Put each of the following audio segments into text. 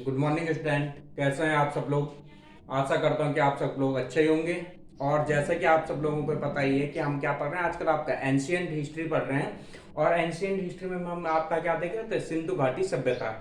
Good morning student, कैसे हैं आप सब लोग। आशा करता हूं कि आप सब लोग अच्छे ही होंगे। और जैसा कि आप सब लोगों को पता ही है कि हम क्या पढ़ रहे हैं आजकल, आपका एंशियंट हिस्ट्री पढ़ रहे हैं। और एंशियंट हिस्ट्री में हम आपका क्या देख रहे थे, सिंधु घाटी सभ्यता।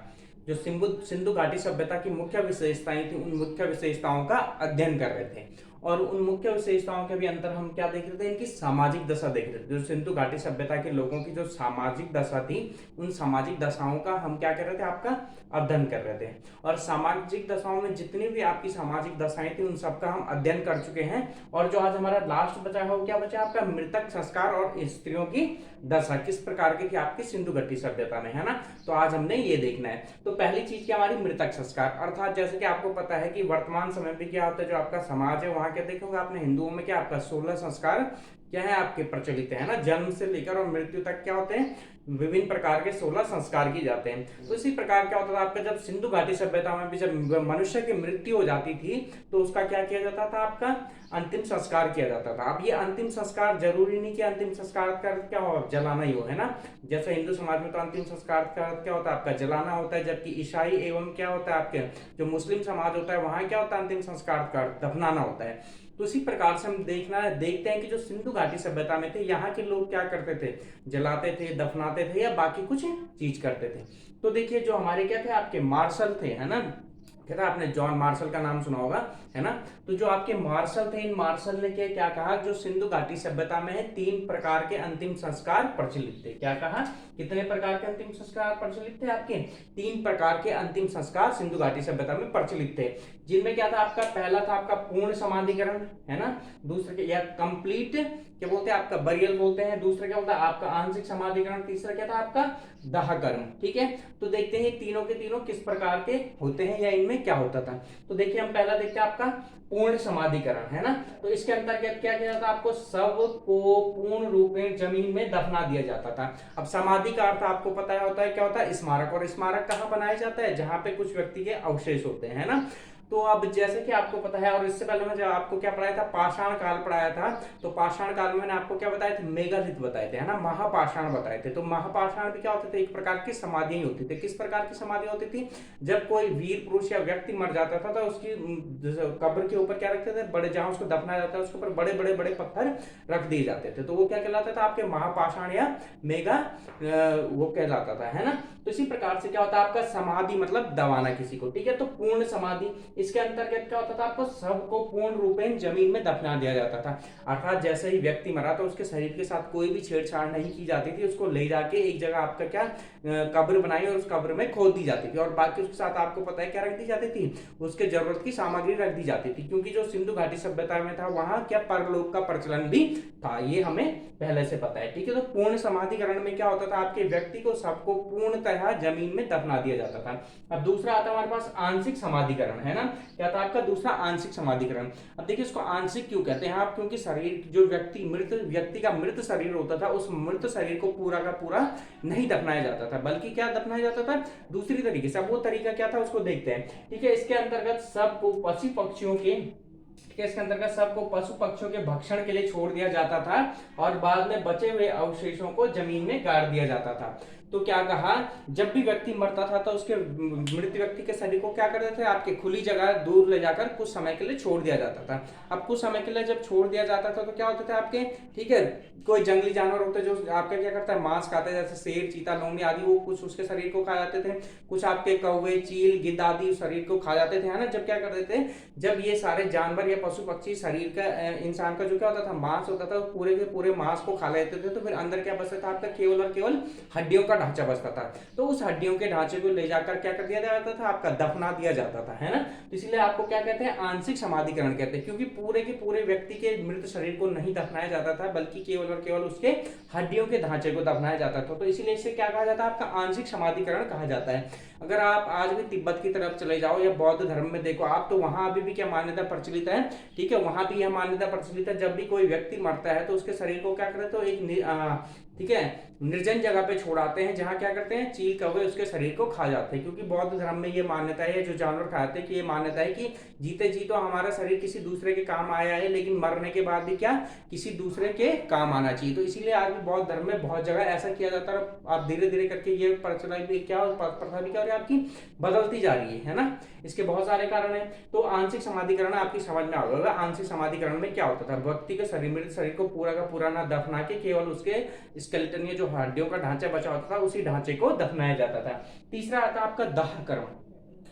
जो सिंधु सिंधु घाटी सभ्यता की मुख्य विशेषताएं थी, उन मुख्य विशेषताओं का अध्ययन कर रहे थे। और उन मुख्य विशेषताओं के भी अंतर हम क्या देख रहे थे, इनकी सामाजिक दशा देख रहे थे। जो सिंधु घाटी सभ्यता के लोगों की जो सामाजिक दशा थी, उन सामाजिक दशाओं का हम क्या कर रहे थे, आपका अध्ययन कर रहे थे। और सामाजिक दशाओं में जितनी भी आपकी सामाजिक दशाएं थी, उन सबका हम अध्ययन कर चुके हैं। और जो आज हमारा लास्ट बचा है वो क्या बचा, आपका मृतक संस्कार और स्त्रियों की दशा किस प्रकार की थी आपकी सिंधु घाटी सभ्यता में, है ना। तो आज हमने ये देखना है। तो पहली चीज क्या हमारी मृतक संस्कार, अर्थात जैसे कि आपको पता है कि वर्तमान समय में क्या होता है, जो आपका समाज है वहां क्या देखोगे आपने, हिंदुओं में क्या आपका 16 संस्कार क्या है आपके प्रचलित है ना। जन्म से लेकर और मृत्यु तक क्या होते हैं, विभिन्न प्रकार के 16 संस्कार किए जाते हैं। तो इसी प्रकार क्या होता था आपका, जब सिंधु घाटी सभ्यता में भी जब मनुष्य की मृत्यु हो जाती थी, तो उसका क्या किया जाता था, आपका अंतिम संस्कार किया जाता था। अब ये अंतिम संस्कार जरूरी नहीं कि अंतिम संस्कार का क्या हो, जलाना ही हो, है ना। जैसे हिंदू समाज में तो अंतिम संस्कार का क्या होता है, आपका जलाना होता है। जबकि ईसाई एवं क्या होता है आपके जो मुस्लिम समाज होता है, वहां क्या होता है, अंतिम संस्कार का दफनाना होता है। तो इसी प्रकार से हम देखते हैं कि जो सिंधु घाटी सभ्यता में थे, यहाँ के लोग क्या करते थे, जलाते थे, दफनाते थे या बाकी कुछ चीज करते थे। तो देखिए जो हमारे क्या थे, आपके मार्शल थे, है ना। कहता आपने जॉन मार्शल का नाम सुना होगा, है ना। तो जो आपके मार्शल थे, इन मार्शल ने क्या कहा, जो सिंधु घाटी सभ्यता में है 3 प्रकार के अंतिम संस्कार प्रचलित थे। क्या कहा, कितने प्रकार के अंतिम संस्कार प्रचलित थे आपके, 3 प्रकार के अंतिम संस्कार सिंधु घाटी सभ्यता में प्रचलित थे। जिनमें क्या था आपका, पहला था आपका पूर्ण समाधिकरण, है ना। दूसरा या कंप्लीट क्या बोलते हैं, आपका बरियल बोलते हैं। दूसरा क्या बोलता है, आपका आंशिक समाधिकरण। तीसरा क्या था आपका, दाह कर्म। ठीक है, तो देखते हैं तीनों के तीनों किस प्रकार के होते हैं या इनमें क्या होता था। तो देखिए हम पहला देखते हैं आपका पूर्ण समाधिकरण, है ना। तो इसके अंतर्गत क्या किया जाता, आपको शव को पूर्ण रूप में जमीन में दफना दिया जाता था। अब समाधि का अर्थ आपको पता होता है क्या होता है, स्मारक। और स्मारक कहाँ बनाया जाता है, जहां पे कुछ व्यक्ति के अवशेष होते हैं, है ना। तो अब जैसे कि आपको पता है, और इससे पहले मैं जब आपको क्या पढ़ाया था, पाषाण काल पढ़ाया था। तो पाषाण काल में मैंने आपको क्या बताया था, मेगालिथ बताए थे, है ना, महापाषाण बताए थे। तो महापाषाण भी क्या होते थे, एक प्रकार की समाधि होती थी। किस प्रकार की समाधि होती थी, जब कोई वीर पुरुष या व्यक्ति मर जाता था तो उसकी कब्र के ऊपर क्या रखते थे, बड़े, जहां उसको दफनाया जाता है उसके ऊपर बड़े बड़े बड़े पत्थर रख दिए जाते थे। तो वो क्या कहलाता था, आपके महापाषाण या मेगा वो कहलाता था, है ना। तो इसी प्रकार से क्या होता है, आपका समाधि मतलब दबाना किसी को, ठीक है। तो पूर्ण समाधि, इसके अंतर्गत क्या होता था, आपको सबको पूर्ण रूपेण जमीन में दफना दिया जाता था। अर्थात जैसे ही व्यक्ति मरा तो उसके शरीर के साथ कोई भी छेड़छाड़ नहीं की जाती थी। उसको ले जाके एक जगह आपका क्या कब्र बनाई और उस कब्र में खोद दी जाती थी। और बाकी उसके साथ आपको पता है क्या रख दी जाती थी, उसके जरूरत की सामग्री रख दी जाती थी। क्योंकि जो सिंधु घाटी सभ्यता में था, वहां क्या परलोक का प्रचलन भी था, ये हमें पहले से पता है, ठीक है। तो पूर्ण समाधिकरण में क्या होता था, आपके व्यक्ति को सबको पूर्णतः जमीन में दफना दिया जाता था। अब दूसरा आता है हमारे पास आंशिक समाधिकरण, है ना। क्या था आपका दूसरा, आंशिक समाधिकरण। अब देखिए इसको आंशिक क्यों कहते हैं आप, क्योंकि शरीर जो व्यक्ति का मृत शरीर होता था, उस मृत शरीर को पूरा का पूरा नहीं दफनाया जाता था, बल्कि क्या दफनाया जाता था, दूसरी तरीके से। अब वो तरीका क्या था उसको देखते हैं, ठीक है। इसके अंतर्गत सबको पशु पक्षियों के, इसके अंतर्गत सबको पशु पक्षियों के भक्षण के लिए छोड़ दिया जाता था और बाद में बचे हुए अवशेषों को जमीन में गाड़ दिया जाता था। तो क्या कहा, जब भी व्यक्ति मरता था तो उसके मृत व्यक्ति के शरीर को क्या करते थे, आपके खुली जगह दूर ले जाकर कुछ समय के लिए छोड़ दिया जाता था। अब कुछ समय के लिए जब छोड़ दिया जाता था तो क्या होते थे आपके, ठीक है, कोई जंगली जानवर होते जो आपके क्या करता है, मांस खाता है, जैसे शेर, चीता, लोमड़ी आदि, वो कुछ उसके शरीर को खा जाते थे। कुछ आपके कौवे, चील, गिद्ध आदि शरीर को खा जाते थे, है ना। जब क्या करते थे, जब ये सारे जानवर या पशु पक्षी शरीर का इंसान का जो क्या होता था, मांस होता था, पूरे के पूरे मांस को खा लेते थे, तो फिर अंदर क्या बचता था आपका, केवल और केवल हड्डियों का ढांचा बचता था। तो उस हड्डियों के ढांचे को ले जाकर क्या कर दिया जाता था, आपका दफना दिया जाता था, है ना। तो इसलिए आपको क्या कहते हैं, आंशिक समाधिकरण कहते हैं। क्योंकि पूरे के पूरे व्यक्ति के मृत शरीर को नहीं दफनाया जाता था, बल्कि केवल और केवल उसके हड्डियों के ढांचे को दफनाया जाता था। तो इसीलिए इसे क्या कहा जाता है, आपका आंशिक समाधिकरण कहा जाता है। अगर आप आज भी तिब्बत की तरफ चले जाओ या बौद्ध धर्म में देखो आप, तो वहां अभी भी क्या मान्यता प्रचलित है, ठीक है, वहां भी यह मान्यता प्रचलित है, जब भी कोई व्यक्ति मरता है तो उसके शरीर को क्या करते, तो एक ठीक है, निर्जन जगह पे छोड़ाते हैं, जहाँ क्या करते हैं, चील कौवे उसके शरीर को खा जाते हैं। क्योंकि बौद्ध धर्म में ये मान्यता है, जो जानवर खाते हैं, कि ये मान्यता है कि जीते जी तो हमारा शरीर किसी दूसरे के काम आया है, लेकिन मरने के बाद भी क्या, किसी दूसरे के काम आना चाहिए। तो इसीलिए आज भी बौद्ध धर्म में बहुत जगह ऐसा किया जाता है। आप धीरे धीरे करके ये प्रचलन भी क्या, प्रथा भी क्या हो रही है आपकी, बदलती जा रही है ना। इसके बहुत सारे कारण हैं। तो आंशिक समाधिकरण आपकी समझ में आ गया। आंशिक समाधिकरण में क्या होता था, व्यक्ति के शरीर, मृत शरीर को पूरा का पूरा ना दफना के केवल उसके स्केलेटन या जो हड्डियों का ढांचा बचा होता था, उसी ढांचे को दफनाया जाता था। तीसरा आता है आपका दाह कर्म।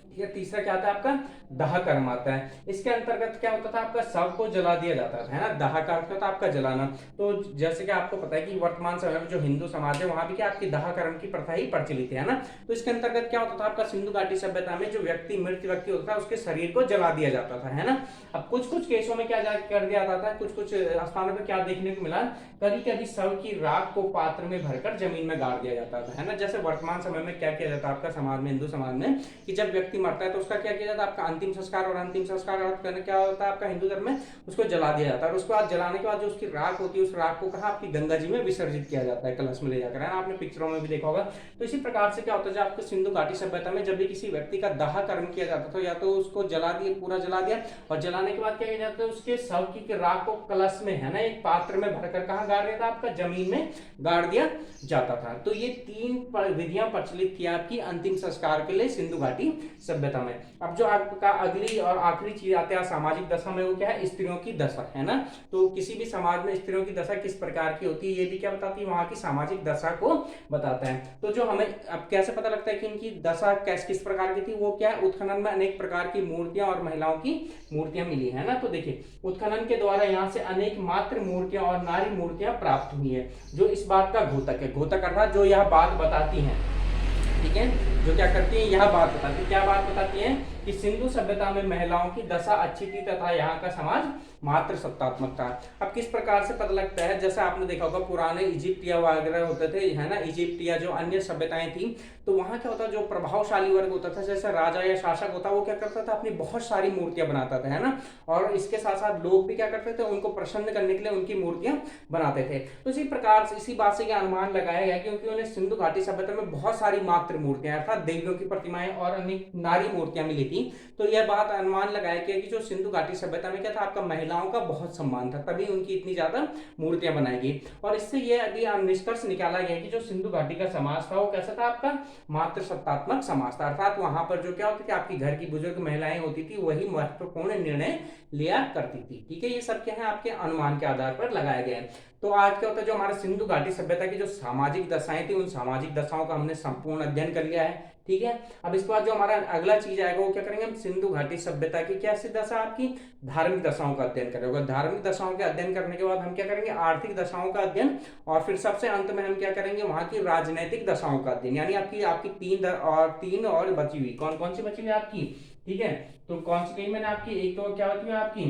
ठीक है, तीसरा क्या आता है आपका, दाह कर्म आता है। इसके अंतर्गत क्या होता था, आपका शव को जला दिया जाता था, है ना। दाह का अर्थ होता है आपका जलाना। तो जैसे कि आपको पता है कि वर्तमान समय में जो हिंदू समाज है, वहां भी क्या आपकी दाह कर्म की प्रथा ही प्रचलित है ना। तो इसके अंतर्गत क्या होता था आपका, सिंधु घाटी सभ्यता में जो व्यक्ति, मृत व्यक्ति होता था, उसके शरीर को जला दिया जाता था, है ना। अब कुछ कुछ केसों में क्या कर दिया जाता था, कुछ कुछ स्थानों पर क्या देखने को मिला, कभी कभी शव की राख को पात्र में भरकर जमीन में गाड़ दिया जाता था, है ना। जैसे वर्तमान समय में क्या किया जाता है आपका समाज में, हिंदू समाज में, कि जब व्यक्ति मरता है तो उसका क्या किया जाता है, आपका अंतिम संस्कार। और अंतिम संस्कार अर्थ करने क्या होता है आपका हिंदू धर्म में, उसको जला दिया जाता है। और उसके बाद जलाने के बाद जो उसकी राख होती है, उस राख को कहा आपकी गंगा जी में विसर्जित किया जाता है, कलश में ले जाकर, है ना। आपने पिक्चरों में भी देखा होगा। तो इसी प्रकार से क्या होता है, आपको सिंधु घाटी सभ्यता में जब भी किसी व्यक्ति का दाह कर्म किया जाता था, या तो उसको जला दिया, पूरा जला दिया, और जलाने के बाद क्या किया जाता है, उसके शव की राख को कलश में, है ना, एक पात्र में भरकर कहाँ गाड़ दिया था, आपका जमीन में गाड़ दिया जाता था। तो ये 3 विधियां प्रचलित किया आपकी अंतिम संस्कार के लिए सिंधु घाटी सभ्यता में। अब जो आपका अगली और आखिरी चीज आती है सामाजिक दशा में, वो क्या है, स्त्रियों की दशा, है ना। तो किसी भी समाज में स्त्रियों की दशा किस प्रकार की होती है, ये भी क्या बताती है, वहां की सामाजिक दशा को बताता है। तो जो हमें अब कैसे पता लगता है कि इनकी दशा किस प्रकार की थी, वो क्या है, उत्खनन में अनेक प्रकार की मूर्तियां और महिलाओं की मूर्तियां मिली, है ना। तो देखिए, उत्खनन के द्वारा यहाँ से अनेक मातृ मूर्तियां और नारी मूर्तियां प्राप्त हुई है, जो इस बात का घोतक है। घोतक अर्थात जो यह बात बताती हैं, ठीक है, जो क्या करती है, यह बात बताती है। क्या बात बताती है, कि सिंधु सभ्यता में महिलाओं की दशा अच्छी थी, तथा यहाँ का समाज मात्र सत्तात्मक था। अब किस प्रकार से पता लगता है, जैसे आपने देखा होगा पुराने इजिप्टिया वगैरह होते थे, है ना, इजिप्टिया जो अन्य सभ्यताएं थी, तो वहां क्या होता, जो प्रभावशाली वर्ग होता था, जैसे राजा या शासक होता, वो क्या करता था, अपनी बहुत सारी मूर्तियां बनाता था, है ना। और इसके साथ साथ लोग भी क्या करते थे, उनको प्रसन्न करने के लिए उनकी मूर्तियां बनाते थे। तो इसी प्रकार से, इसी बात से क्या अनुमान लगाया गया, क्योंकि उन्हें सिंधु घाटी सभ्यता में बहुत सारी मातृ मूर्तियां अर्थात देवियों की प्रतिमाएं और अनेक नारी मूर्तियां मिली थी। तो यह बात अनुमान लगाया गया कि जो सिंधु घाटी सभ्यता में क्या था, आपका महिलाओं का बहुत सम्मान था, तभी उनकी इतनी ज्यादा मूर्तियां बनाई गई। और इससे यह अभी निष्कर्ष निकाला गया कि जो सिंधु घाटी का समाज था, वो कैसा था, आपका मात्र सत्तात्मक समाज था। अर्थात वहां पर जो क्या होती थी, आपकी घर की बुजुर्ग महिलाएं होती थी, वही महत्वपूर्ण निर्णय लिया करती थी। ठीक है, ये सब क्या है, आपके अनुमान के आधार पर लगाया गया है। तो आज क्या होता है, जो हमारे सिंधु घाटी सभ्यता की जो सामाजिक दशाएं थी, उन सामाजिक दशाओं का हमने संपूर्ण अध्ययन कर लिया है। ठीक है, अब इसके बाद जो हमारा अगला चीज आएगा, वो क्या करेंगे, हम सिंधु घाटी सभ्यता की क्या सी दशा, आपकी धार्मिक दशाओं का अध्ययन करेंगे। धार्मिक दशाओं के अध्ययन करने के बाद हम क्या करेंगे, आर्थिक दशाओं का अध्ययन, और फिर सबसे अंत में हम क्या करेंगे, वहां की राजनैतिक दशाओं का अध्ययन। यानी आपकी आपकी तीन और बची हुई, कौन कौन सी बची हुई आपकी, ठीक है। तो कौन सी कही मैंने आपकी, एक तो क्या होती है आपकी,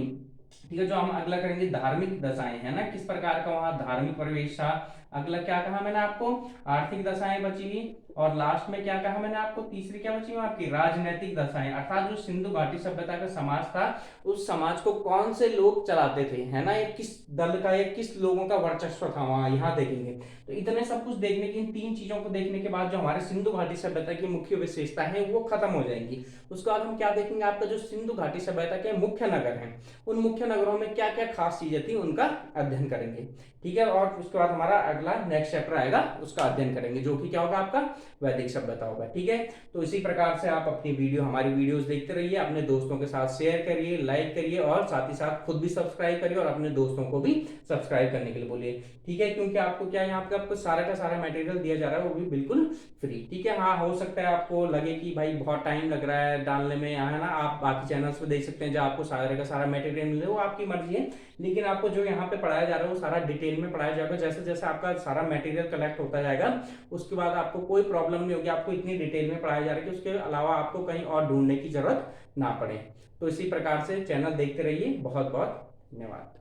ठीक है, जो हम अगला करेंगे धार्मिक दशाएं, है ना, किस प्रकार का वहां धार्मिक परिवेश था। अगला क्या कहा मैंने आपको, आर्थिक दशाएं बची हुई। और लास्ट में क्या कहा मैंने आपको, तीसरी क्या बची हुई आपकी, राजनीतिक दशाएं। अर्थात जो सिंधु घाटी सभ्यता का समाज था, उस समाज को कौन से लोग चलाते थे, है ना, ये किस दल का या किस लोगों का वर्चस्व था वहां, यहाँ देखेंगे। तो इतने सब कुछ देखने की, इन 3 चीजों को देखने के बाद जो हमारे सिंधु घाटी सभ्यता की मुख्य विशेषता है, वो खत्म हो जाएंगी। उसके बाद हम क्या देखेंगे, आपका जो सिंधु घाटी सभ्यता के मुख्य नगर हैं, उन मुख्य नगरों में क्या क्या खास चीजें थी, उनका अध्ययन करेंगे। ठीक है, और उसके बाद हमारा अगला नेक्स्ट चैप्टर आएगा, उसका अध्ययन करेंगे, जो कि क्या होगा, आपका वैदिक सभ्यता होगा। ठीक है, तो इसी प्रकार से आप अपनी हमारी वीडियोस देखते रहिए, अपने दोस्तों के साथ शेयर करिए, लाइक करिए, और साथ ही साथ खुद भी सब्सक्राइब करिए, और अपने दोस्तों को भी सब्सक्राइब करने के लिए बोलिए। ठीक है, क्योंकि आपको क्या, यहाँ पे आपको सारा का सारा मटेरियल दिया जा रहा है, वो भी बिल्कुल फ्री। ठीक है, हाँ, हो सकता है आपको लगे कि भाई बहुत टाइम लग रहा है डालने में, है ना, आप बाकी चैनल्स पे देख सकते हैं, जहाँ आपको सारा का सारा मटेरियल मिले, वो आपकी मर्जी है। लेकिन आपको जो यहाँ पे पढ़ाया जा रहा है, वो सारा डिटेल में पढ़ाया जाएगा। जैसे जैसे आपका सारा मटेरियल कलेक्ट होता जाएगा, उसके बाद आपको कोई प्रॉब्लम नहीं होगी, आपको इतनी डिटेल में पढ़ाया जा रहा है कि उसके अलावा आपको कहीं और ढूंढने की जरूरत ना पड़े। तो इसी प्रकार से चैनल देखते रहिए। बहुत बहुत धन्यवाद।